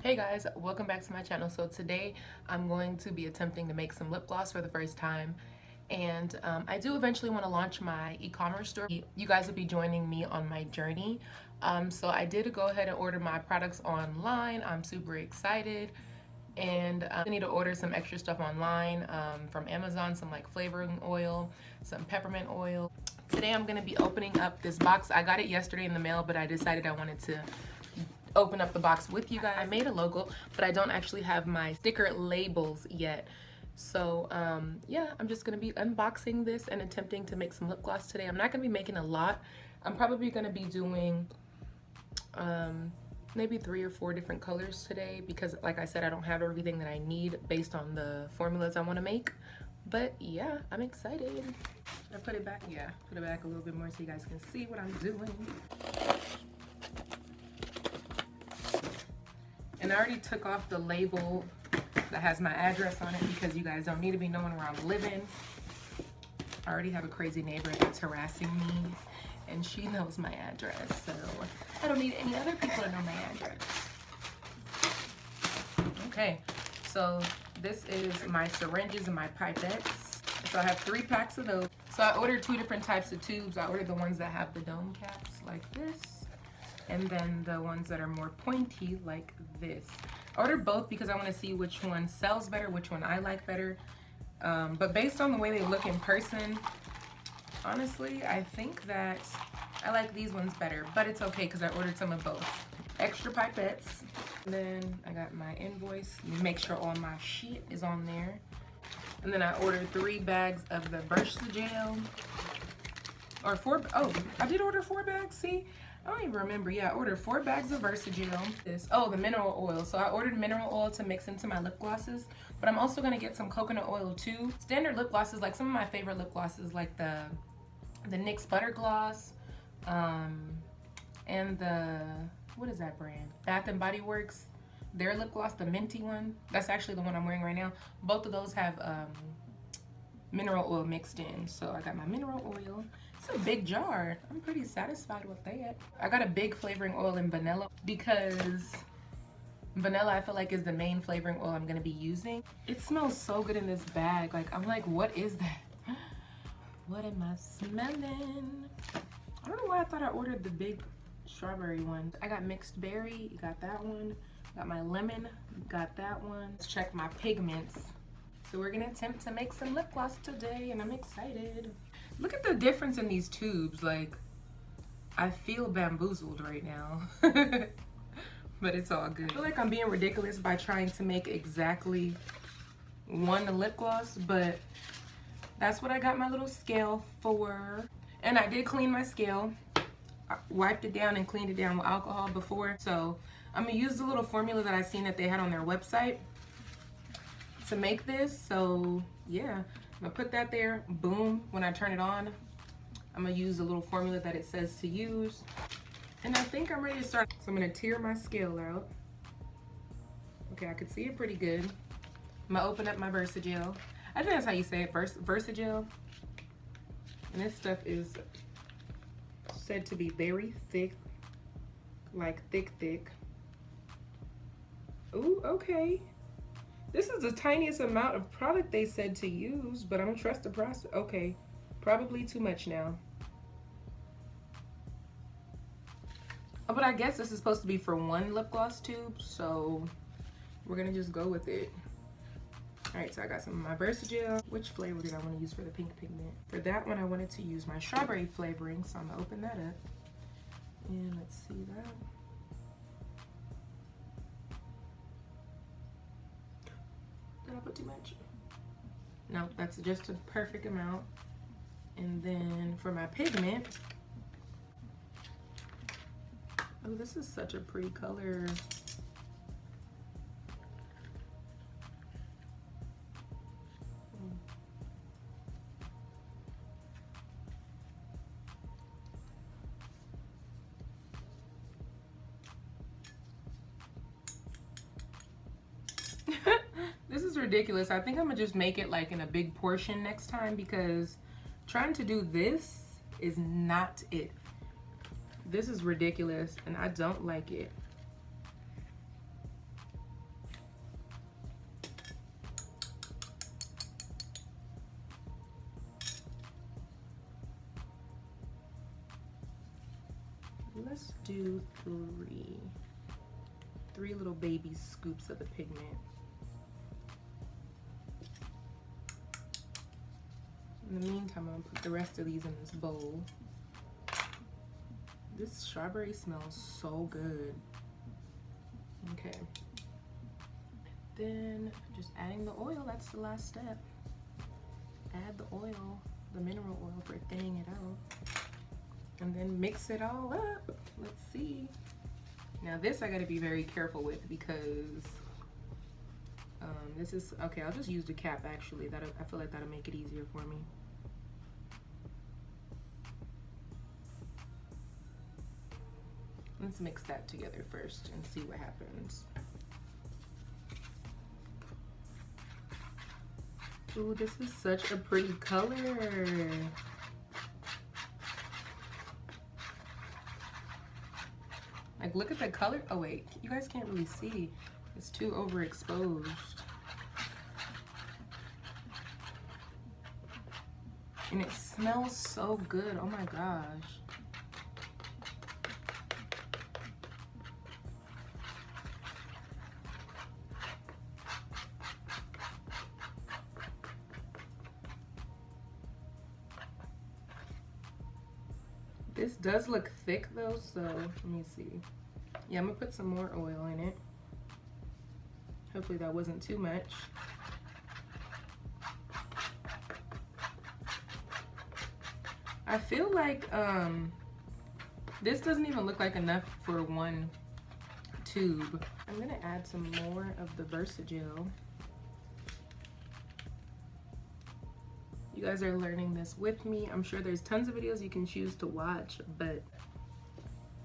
Hey guys, welcome back to my channel. So today I'm going to be attempting to make some lip gloss for the first time, and I do eventually want to launch my e-commerce store. You guys will be joining me on my journey. So I did go ahead and order my products online. I'm super excited, and I need to order some extra stuff online from Amazon, some like flavoring oil, some peppermint oil. Today I'm going to be opening up this box. I got it yesterday in the mail, but I decided I wanted to open up the box with you guys. I made a logo, but I don't actually have my sticker labels yet. So yeah, I'm just gonna be unboxing this and attempting to make some lip gloss today. I'm not gonna be making a lot. I'm probably gonna be doing maybe 3 or 4 different colors today because like I said, I don't have everything that I need based on the formulas I wanna make. But yeah, I'm excited. Should I put it back? Yeah, put it back a little bit more so you guys can see what I'm doing. And I already took off the label that has my address on it because you guys don't need to be knowing where I'm living. I already have a crazy neighbor that's harassing me and she knows my address, so I don't need any other people to know my address. Okay, so this is my syringes and my pipettes. So I have 3 packs of those. So I ordered 2 different types of tubes. I ordered the ones that have the dome caps like this, and then the ones that are more pointy like this. I ordered both because I want to see which one sells better, which one I like better. But based on the way they look in person, honestly, I think that I like these ones better, but it's okay because I ordered some of both. Extra pipettes. And then I got my invoice. Make sure all my shit is on there. And then I ordered 3 bags of the Versagel. Or 4, oh, I did order 4 bags, see? I don't even remember. Yeah, I ordered 4 bags of Versagel. The mineral oil. So I ordered mineral oil to mix into my lip glosses, but I'm also gonna get some coconut oil too. Standard lip glosses, like some of my favorite lip glosses, like the NYX Butter Gloss, and the, what is that brand? Bath and Body Works. Their lip gloss, the minty one. That's actually the one I'm wearing right now. Both of those have mineral oil mixed in. So I got my mineral oil. It's a big jar. I'm pretty satisfied with that. I got a big flavoring oil in vanilla because vanilla I feel like is the main flavoring oil I'm gonna be using. It smells so good in this bag. Like, I'm like, what is that? What am I smelling? I don't know why I thought I ordered the big strawberry one. I got mixed berry, got that one. Got my lemon, got that one. Let's check my pigments. So we're gonna attempt to make some lip gloss today and I'm excited. Look at the difference in these tubes. Like, I feel bamboozled right now. But it's all good. I feel like I'm being ridiculous by trying to make exactly one lip gloss, but that's what I got my little scale for. And I did clean my scale. I wiped it down and cleaned it down with alcohol before. So I'm gonna use the little formula that I seen that they had on their website to make this. So yeah, I'm gonna put that there. Boom. When I turn it on, I'm gonna use the little formula that it says to use. And I think I'm ready to start. So I'm gonna tear my scale out. Okay, I can see it pretty good. I'm gonna open up my Versagel. I think that's how you say it, Versagel. And this stuff is said to be very thick, like thick. Ooh, okay. This is the tiniest amount of product they said to use, but I don't trust the process. Okay, probably too much now. Oh, but I guess this is supposed to be for 1 lip gloss tube, so we're gonna just go with it. All right, so I got some of my Versagel. Which flavor did I want to use for the pink pigment? For that one, I wanted to use my strawberry flavoring, so I'm gonna open that up. And let's see that. Did I put too much? No, that's just a perfect amount. And then for my pigment, oh, this is such a pretty color. This is ridiculous. I think I'm gonna just make it like in a big portion next time because trying to do this is not it. This is ridiculous and I don't like it. Let's do three little baby scoops of the pigment. In the meantime, I'm gonna put the rest of these in this bowl. This strawberry smells so good. Okay. Then just adding the oil, that's the last step. Add the oil, the mineral oil for thinning it out. And then mix it all up. Let's see. Now this I gotta be very careful with because this is, okay, I'll just use the cap actually. I feel like that'll make it easier for me. Let's mix that together first and see what happens. Ooh, this is such a pretty color. Like, look at the color. Oh wait, you guys can't really see. It's too overexposed. And it smells so good, oh my gosh. This does look thick though, so let me see. Yeah, I'm gonna put some more oil in it. Hopefully that wasn't too much. I feel like this doesn't even look like enough for one tube. I'm gonna add some more of the Versagel. You guys are learning this with me. I'm sure there's tons of videos you can choose to watch, but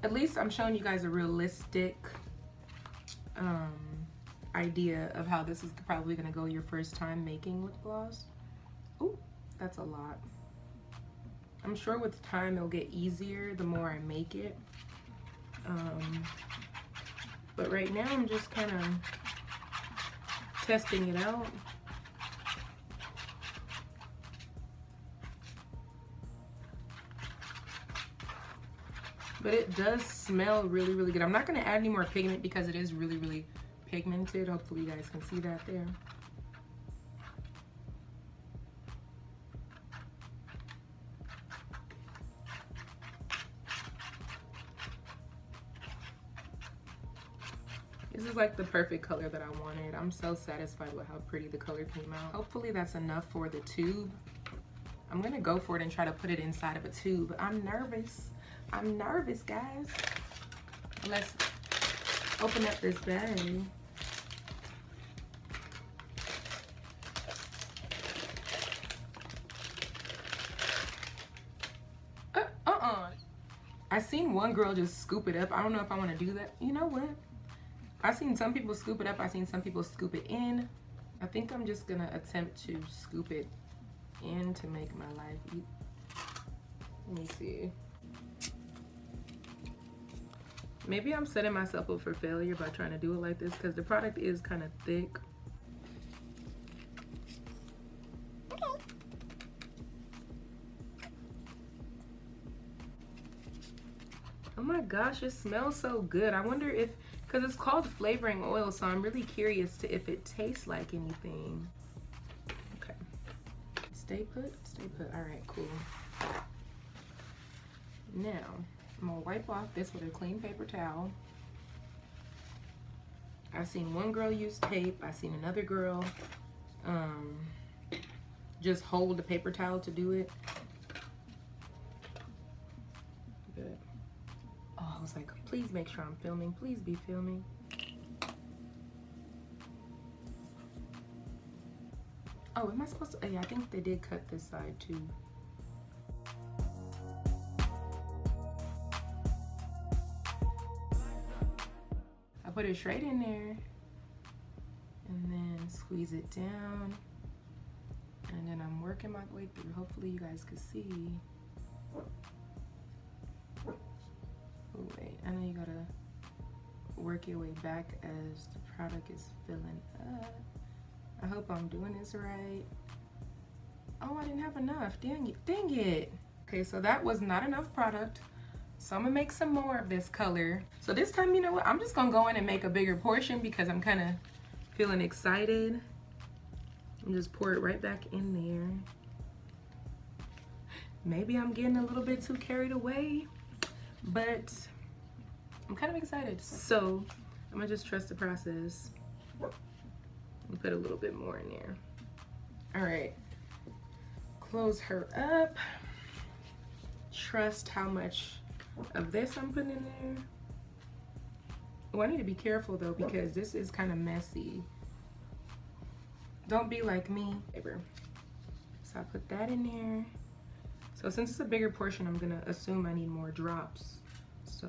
at least I'm showing you guys a realistic idea of how this is probably gonna go your first time making lip gloss. Ooh, that's a lot. I'm sure with time it'll get easier the more I make it. But right now I'm just kind of testing it out. But it does smell really, really good. I'm not gonna add any more pigment because it is really, really pigmented. Hopefully you guys can see that there. This is like the perfect color that I wanted. I'm so satisfied with how pretty the color came out. Hopefully that's enough for the tube. I'm gonna go for it and try to put it inside of a tube. I'm nervous. I'm nervous, guys. Let's open up this bag. I seen one girl just scoop it up. I don't know if I want to do that. You know what? I seen some people scoop it up. I seen some people scoop it in. I think I'm just gonna attempt to scoop it in to make my life easy. Let me see. Maybe I'm setting myself up for failure by trying to do it like this because the product is kind of thick. Oh my gosh, it smells so good. I wonder if, because it's called flavoring oil, so I'm really curious to if it tastes like anything. Okay. Stay put, stay put. All right, cool. Now, I'm gonna wipe off this with a clean paper towel. I've seen one girl use tape. I've seen another girl just hold the paper towel to do it. Good. Oh, I was like, please make sure I'm filming. Please be filming. Oh, am I supposed to? Yeah, I think they did cut this side too. I put it straight in there and then squeeze it down. And then I'm working my way through. Hopefully you guys can see. Oh wait, I know you gotta work your way back as the product is filling up. I hope I'm doing this right. Oh, I didn't have enough, dang it, dang it. Okay, so that was not enough product. So I'm gonna make some more of this color. So this time, you know what? I'm just gonna go in and make a bigger portion because I'm kind of feeling excited. And just pour it right back in there. Maybe I'm getting a little bit too carried away, but I'm kind of excited. So I'm gonna just trust the process and put a little bit more in there. All right, close her up. Trust how much of this I'm putting in there. Oh, I need to be careful though because this is kind of messy. Don't be like me. So I put that in there. So since it's a bigger portion, I'm gonna assume I need more drops. So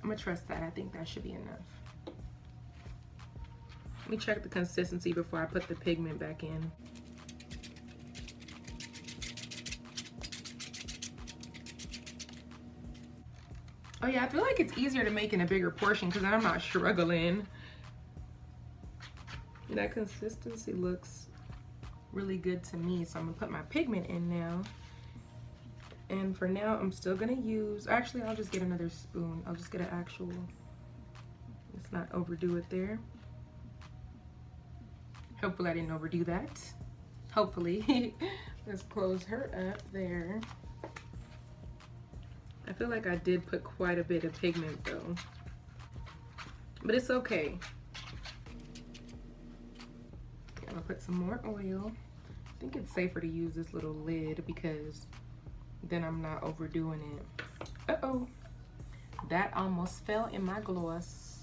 I'm gonna trust that. I think that should be enough. Let me check the consistency before I put the pigment back in. Oh yeah, I feel like it's easier to make in a bigger portion because then I'm not struggling. That consistency looks really good to me. So I'm gonna put my pigment in now. And for now, I'm still gonna use, actually I'll just get another spoon. I'll just get an actual, let's not overdo it there. Hopefully I didn't overdo that. Hopefully. Let's close her up there. I feel like I did put quite a bit of pigment though, but it's okay. I'm gonna put some more oil. I think it's safer to use this little lid because then I'm not overdoing it. Uh-oh, that almost fell in my gloss.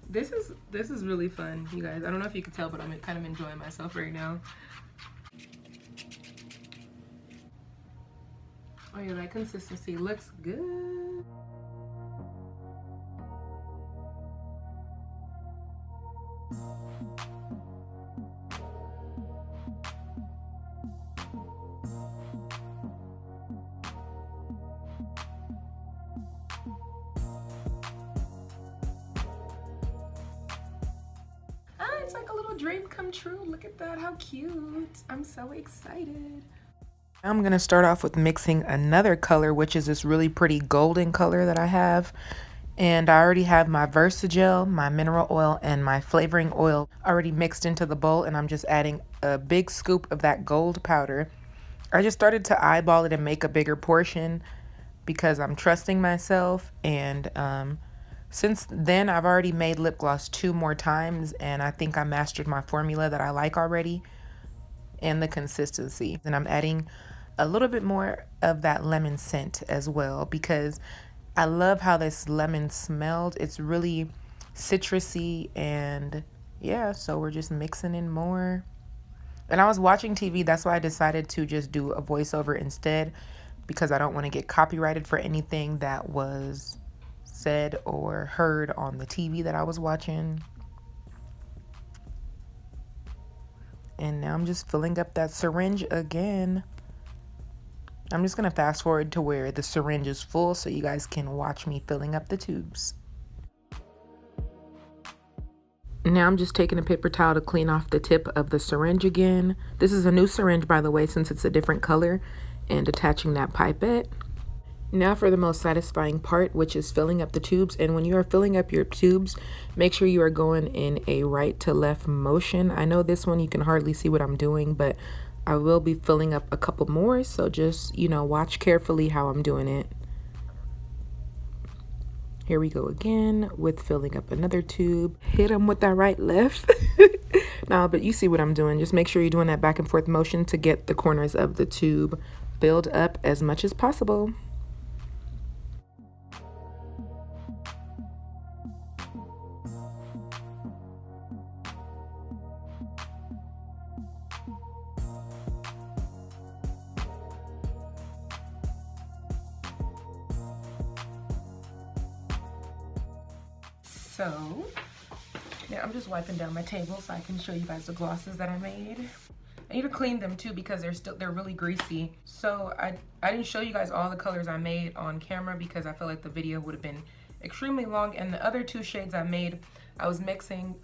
This is really fun, you guys. I don't know if you can tell, but I'm kind of enjoying myself right now. Oh yeah, that consistency looks good. It's like a little dream come true. Look at that, how cute. I'm so excited. I'm gonna start off with mixing another color, which is this really pretty golden color that I have. And I already have my Versagel, my mineral oil, and my flavoring oil already mixed into the bowl, and I'm just adding a big scoop of that gold powder. I just started to eyeball it and make a bigger portion because I'm trusting myself, and since then I've already made lip gloss 2 more times, and I think I mastered my formula that I like already and the consistency. And I'm adding a little bit more of that lemon scent as well because I love how this lemon smelled. It's really citrusy, and yeah, so we're just mixing in more. And I was watching TV, that's why I decided to just do a voiceover instead, because I don't want to get copyrighted for anything that was said or heard on the TV that I was watching. And now I'm just filling up that syringe again. I'm just going to fast forward to where the syringe is full so you guys can watch me filling up the tubes. Now I'm just taking a paper towel to clean off the tip of the syringe again. This is a new syringe, by the way, since it's a different color, and attaching that pipette. Now for the most satisfying part, which is filling up the tubes. And when you are filling up your tubes, make sure you are going in a right to left motion. I know this one you can hardly see what I'm doing, but I will be filling up a couple more. So just, watch carefully how I'm doing it. Here we go again with filling up another tube. Hit them with that right left. No, but you see what I'm doing. Just make sure you're doing that back and forth motion to get the corners of the tube filled up as much as possible. So now I'm just wiping down my table so I can show you guys the glosses that I made. I need to clean them too because they're really greasy. So I didn't show you guys all the colors I made on camera because I feel like the video would have been extremely long. And the other 2 shades I made, I was mixing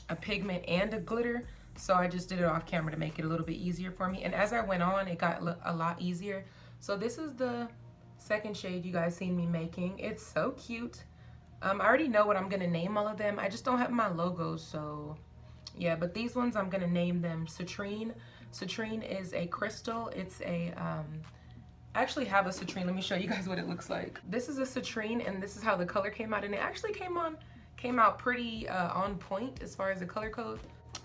a pigment and a glitter. So I just did it off camera to make it a little bit easier for me. And as I went on, it got a lot easier. So this is the second shade you guys seen me making. It's so cute. I already know what I'm gonna name all of them. I just don't have my logos, so yeah. But these ones, I'm gonna name them Citrine. Citrine is a crystal. It's a I actually have a citrine. Let me show you guys what it looks like. This is a citrine, and this is how the color came out, and it actually came out pretty on point as far as the color code.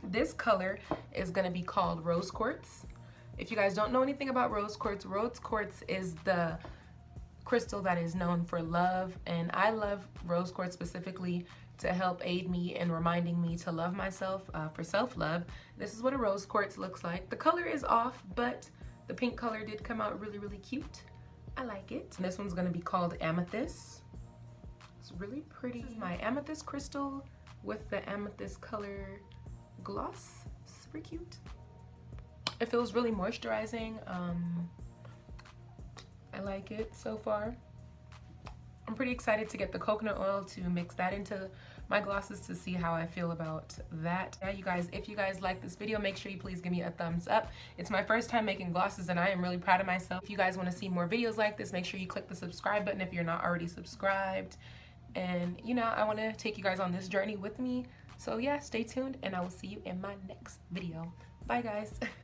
This color is gonna be called rose quartz. If you guys don't know anything about rose quartz is the crystal that is known for love, and I love rose quartz specifically to help aid me in reminding me to love myself, for self-love. This is what a rose quartz looks like. The color is off, but the pink color did come out really, really cute. I like it. And this one's gonna be called Amethyst. It's really pretty. This is my amethyst crystal with the amethyst color gloss. Super cute. It feels really moisturizing. I like it so far. I'm pretty excited to get the coconut oil to mix that into my glosses to see how I feel about that. Yeah, you guys, if you guys like this video, make sure you please give me a thumbs up. It's my first time making glosses and I am really proud of myself. If you guys want to see more videos like this, make sure you click the subscribe button if you're not already subscribed. And you know, I want to take you guys on this journey with me. So yeah, stay tuned and I will see you in my next video. Bye guys.